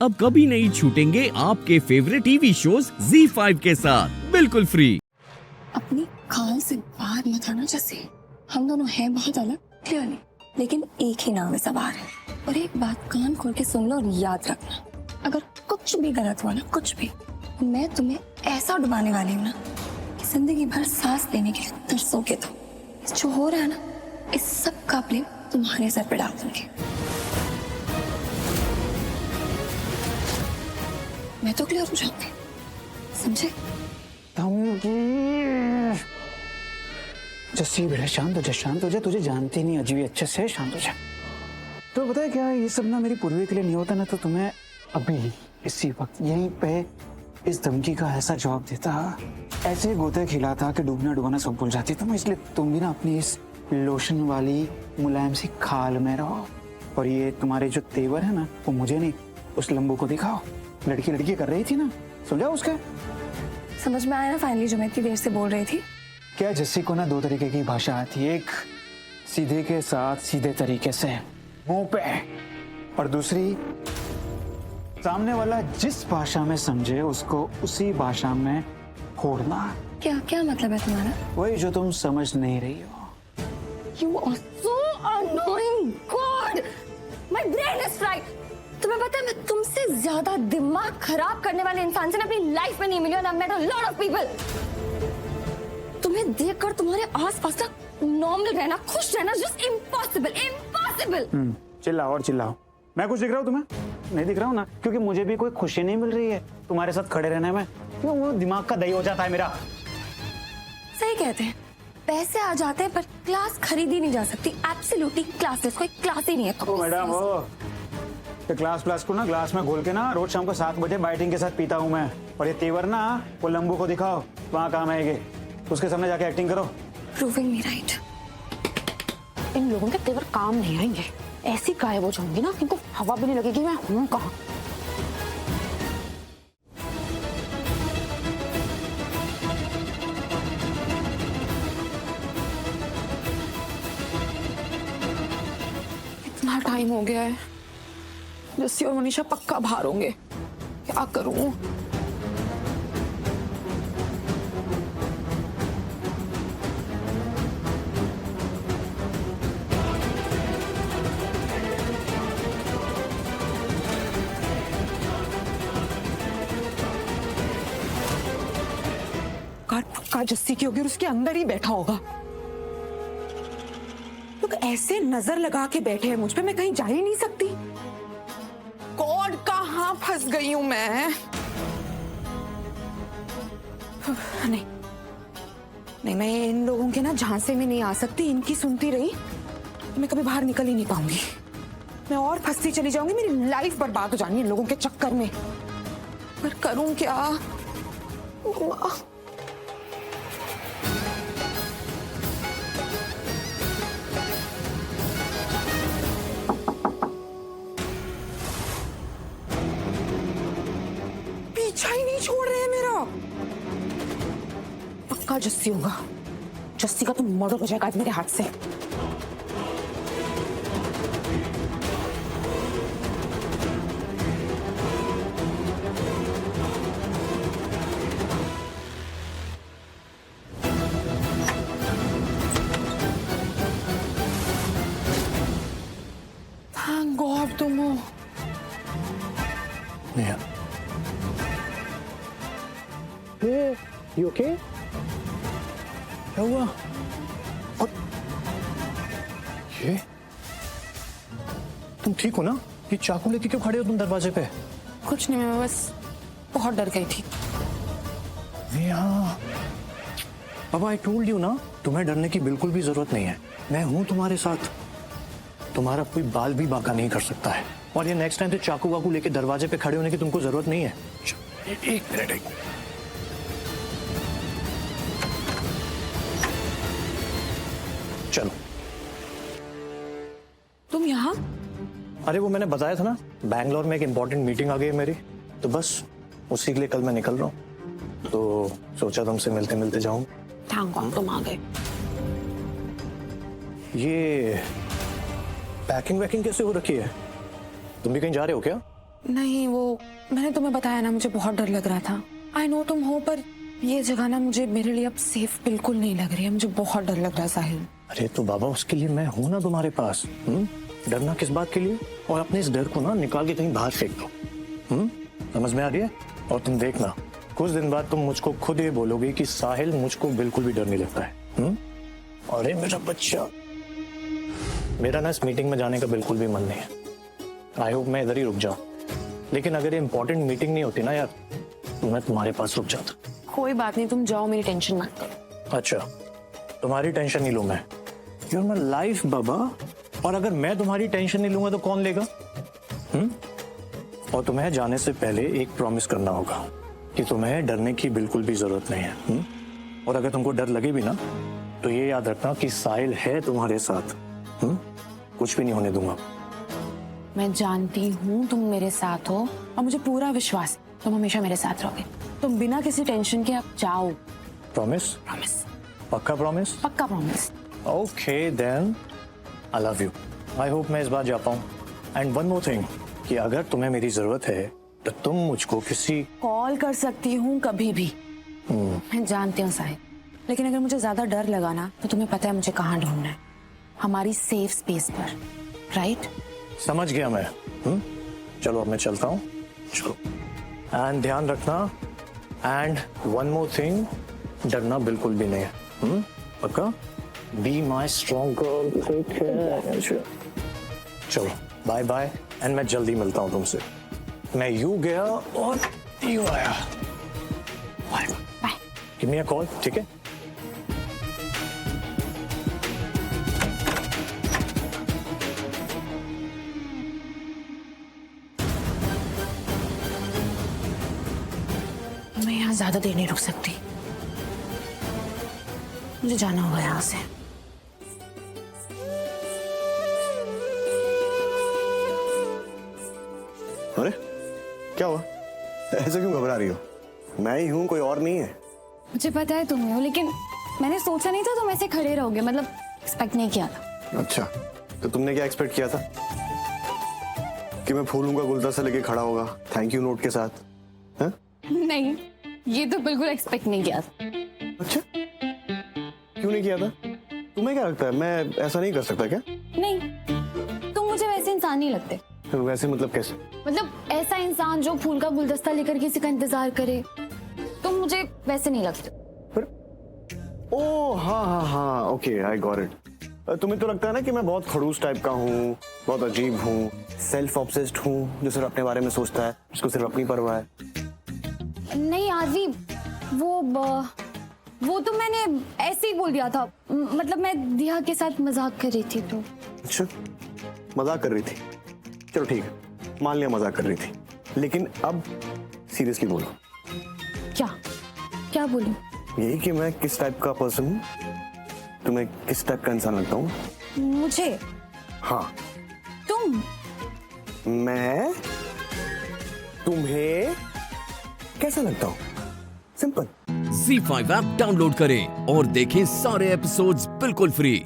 अब कभी नहीं छूटेंगे आपके फेवरेट टीवी शोज ZEE5 के साथ बिल्कुल फ्री। अपनी खाल से बाहर मत आना। जैसे हम दोनों हैं बहुत अलग क्लियरली, लेकिन एक ही नाव में सवार है। और एक बात कान खोल के सुन लो और याद रखना, अगर कुछ भी गलत हुआ ना, कुछ भी, मैं तुम्हें ऐसा डुबाने वाली हूँ ना कि जिंदगी भर सांस लेने के लिए तरसोगे। तो जो हो रहा है ना, इस सब का ब्लेम तुम्हारे सर पे डाल दूंगी। मैं तो क्लियर हो जाऊंगी, समझे? जस्सी बेटा शांत हो जा, तुझे जानती नहीं अजीब अच्छे से, शांत हो जा। तो पता है क्या, ये सब ना मेरी पूर्वी के लिए नहीं होता ना, तो तुम्हें अभी इसी वक्त यहीं पे इस धमकी का ऐसा जवाब देता, ऐसे गोते खिलाता कि डूबना डुबाना सब भूल जाती। तुम इसलिए तुम भी ना अपनी इस लोशन वाली मुलायम सी खाल में रहो, और ये तुम्हारे जो तेवर है ना, वो मुझे नहीं उस लंबू को दिखाओ। लड़की लड़की कर रही थी ना, समझा उसका? समझ में आया ना फाइनली जो मैं इतनी देर से बोल रही थी? क्या जस्सी को ना दो तरीके की भाषा आती है, एक सीधे के साथ सीधे तरीके से मुंह पे, और दूसरी सामने वाला जिस भाषा में समझे उसको उसी भाषा में फोड़ना। क्या क्या मतलब है तुम्हारा? वही जो तुम समझ नहीं रही हो। You are so annoying, God! My brain is fried. तुम्हें पता है मैं तुमसे ज्यादा दिमाग खराब करने वाले इंसान से ना अपनी लाइफ में नहीं मिली, और I've met a lot of people. तुम्हें देखकर तुम्हारे आसपास ना नॉर्मल रहना, खुश रहना just impossible, impossible. चिल्लाओ और चिल्लाओ। मैं कुछ दिख रहा हूँ तुम्हें? नहीं दिख रहा हूँ ना, क्योंकि मुझे भी कोई खुशी नहीं मिल रही है तुम्हारे साथ खड़े रहने में। क्यों, वो दिमाग का दही हो जाता है मेरा। सही कहते हैं, पैसे आ जाते हैं पर क्लास खरीदी नहीं जा सकती। एब्सोल्युटली क्लासलेस, कोई क्लास ही नहीं है। ओ मैडम, वो क्लास प्लास को ना ग्लास में घोल के ना रोज शाम को 7 बजे बाइटिंग के साथ पीता हूँ मैं। और ये तेवर ना वो लंबू को दिखाओ, वहाँ काम आएगी। उसके सामने जाके एक्टिंग करो। प्रूविंग मी राइट। इन लोगों के तेवर काम नहीं आएंगे। ऐसी गायब हो जाऊंगी ना, इनको हवा भी नहीं लगेगी मैं हूँ कहाँ। इतना टाइम हो गया है, जस्सी और मनीषा पक्का बाहर होंगे। क्या करूं? पक्का जस्सी की होगी और उसके अंदर ही बैठा होगा। लोग ऐसे नजर लगा के बैठे हैं मुझ पे, मैं कहीं जा ही नहीं सकती। गॉड, कहाँ फंस गई हूं मैं? नहीं नहीं, मैं इन लोगों के ना झांसे में नहीं आ सकती। इनकी सुनती रही तो मैं कभी बाहर निकल ही नहीं पाऊंगी। मैं और फंसती चली जाऊंगी, मेरी लाइफ बर्बाद हो जानी इन लोगों के चक्कर में। पर करूं क्या? पीछा ही नहीं छोड़ रहे हैं मेरा। पक्का जस्सी होगा। जस्सी का तो मर्डर हो जाएगा आज मेरे हाथ से। थैंक गॉड तुम हो। Yeah. Hey, you okay? क्या हुआ? और ये तुम ठीक हो ना? ये चाकू लेके क्यों खड़े हो तुम दरवाजे पे? कुछ नहीं, मैं बस बहुत डर गई थी। अब आई टोल्ड यू ना, तुम्हें डरने की बिल्कुल भी जरूरत नहीं है। मैं हूं तुम्हारे साथ। तुम्हारा कोई बाल भी बांका नहीं कर सकता है। और ये नेक्स्ट टाइम से चाकू वाकू लेके दरवाजे पे खड़े होने की तुमको जरूरत नहीं है। एक मिनट। चलो। तुम यहाँ? अरे वो मैंने बताया था ना, बैंगलोर में एक इंपॉर्टेंट मीटिंग आ गई है मेरी, तो बस उसी के लिए कल मैं निकल रहा हूँ। तो सोचा तुमसे मिलते मिलते जाऊं। थैंक गॉड तुम आ गए। ये पैकिंग वैकिंग कैसे हो रखी है? तुम भी कहीं जा रहे हो क्या? नहीं, वो मैंने तुम्हें बताया ना, मुझे बहुत डर लग रहा था। आई नो तुम हो, पर ये जगह ना मुझे मेरे लिए अब सेफ बिल्कुल नहीं लग रही है। मुझे बहुत डर लग रहा है साहिल। अरे तो बाबा उसके लिए मैं हूं ना तुम्हारे पास। डरना किस बात के लिए? और अपने इस डर को ना निकाल के कहीं बाहर फेंक दो। समझ में आ रही है? और तुम देखना कुछ दिन बाद तुम मुझको खुद ये बोलोगे कि साहिल मुझको बिल्कुल भी डर नहीं लगता है। अरे मेरा बच्चा, मेरा ना इस मीटिंग में जाने का बिल्कुल भी मन नहीं है। आई होप मैं इधर ही रुक जाऊं, लेकिन अगर ये इंपॉर्टेंट मीटिंग नहीं होती ना यार, तो मैं तुम्हारे पास रुक जाता। कोई बात नहीं, तुम जाओ, मेरी टेंशन मत लो। अच्छा, तुम्हारी टेंशन नहीं लूं मैं? यूर माय लाइफ बाबा। और अगर मैं तुम्हारी टेंशन नहीं लूंगा तो कौन लेगा? और तुम्हें जाने से पहले एक प्रॉमिस करना होगा कि तुम्हें डरने की बिल्कुल भी जरूरत नहीं है। और अगर तुमको डर लगे भी ना, तो ये याद रखना कि साहिल है तुम्हारे साथ। कुछ भी नहीं होने दूंगा। मैं जानती हूँ तुम मेरे साथ हो, और मुझे पूरा विश्वास है तुम हमेशा मेरे साथ रहोगे। तुम बिना किसी टेंशन के अब जाओ। प्रॉमिस? प्रॉमिस। पक्का प्रॉमिस? पक्का promise. Okay then, I love you. I hope मैं इस बार जा पाऊं। एंड वन मोर थिंग, कि अगर तुम्हें मेरी जरूरत है तो तुम मुझको किसी कॉल कर सकती हूँ कभी भी। मैं जानती हूँ साहिल, लेकिन अगर मुझे ज्यादा डर लगा ना, तो तुम्हें पता है मुझे कहाँ ढूंढना है। हमारी सेफ स्पेस पर, राइट? समझ गया मैं। चलो अब मैं चलता हूँ। चलो, एंड ध्यान रखना। एंड वन मोर थिंग, डरना बिल्कुल भी नहीं है। पक्का? Be my strong girl. चलो बाय बाय, एंड मैं जल्दी मिलता हूँ तुमसे। मैं यू गया और यू आया। Bye bye. Give me a call, ठीक है? मैं यहाँ ज्यादा देर नहीं रुक सकती, मुझे जाना होगा यहाँ से। अरे क्या हुआ? ऐसे क्यों घबरा रही हो? मैं ही हूँ, कोई और नहीं है। मुझे पता है तुम हो, लेकिन मैंने सोचा नहीं था तुम ऐसे खड़े रहोगे, मतलब एक्सपेक्ट नहीं किया था। अच्छा, तो तुमने क्या एक्सपेक्ट किया था? कि मैं फूलूंगा, गुलदस्ता लेके खड़ा होगा थैंक यू नोट के साथ? है? नहीं, ये तो बिल्कुल एक्सपेक्ट नहीं किया था। अच्छा, क्यों नहीं किया था? तुम्हें क्या लगता है मैं ऐसा नहीं कर सकता क्या? नहीं, तुम मुझे वैसे इंसान नहीं लगते। फिर वैसे मतलब कैसे? मतलब ऐसा इंसान जो फूल का गुलदस्ता लेकर किसी का इंतजार करे, तुम मुझे वैसे नहीं लगते। फिर? ओह हाँ, ओके आई गॉट इट। तुम्हें तो लगता है ना कि मैं बहुत खड़ूस टाइप का हूँ, बहुत अजीब हूँ, सेल्फ ऑब्सेस्ड हूँ, जो सिर्फ अपने बारे में सोचता है, उसको सिर्फ अपनी परवाह है। नहीं आदि, वो तो मैंने ऐसे ही बोल दिया था। मतलब मैं दिया के साथ मजाक कर रही थी। तो अच्छा, मजाक कर रही थी? चलो ठीक है, मान लिया मजाक कर रही थी, लेकिन अब सीरियसली बोलो। क्या बोलूं? यही कि मैं किस टाइप का पर्सन हूँ, तुम्हें किस टाइप का इंसान लगता हूँ? मुझे? हाँ, तुम? मैं तुम्हें कैसा लगता हूँ? सिंपल। Z5 ऐप डाउनलोड करें और देखें सारे एपिसोड्स बिल्कुल फ्री।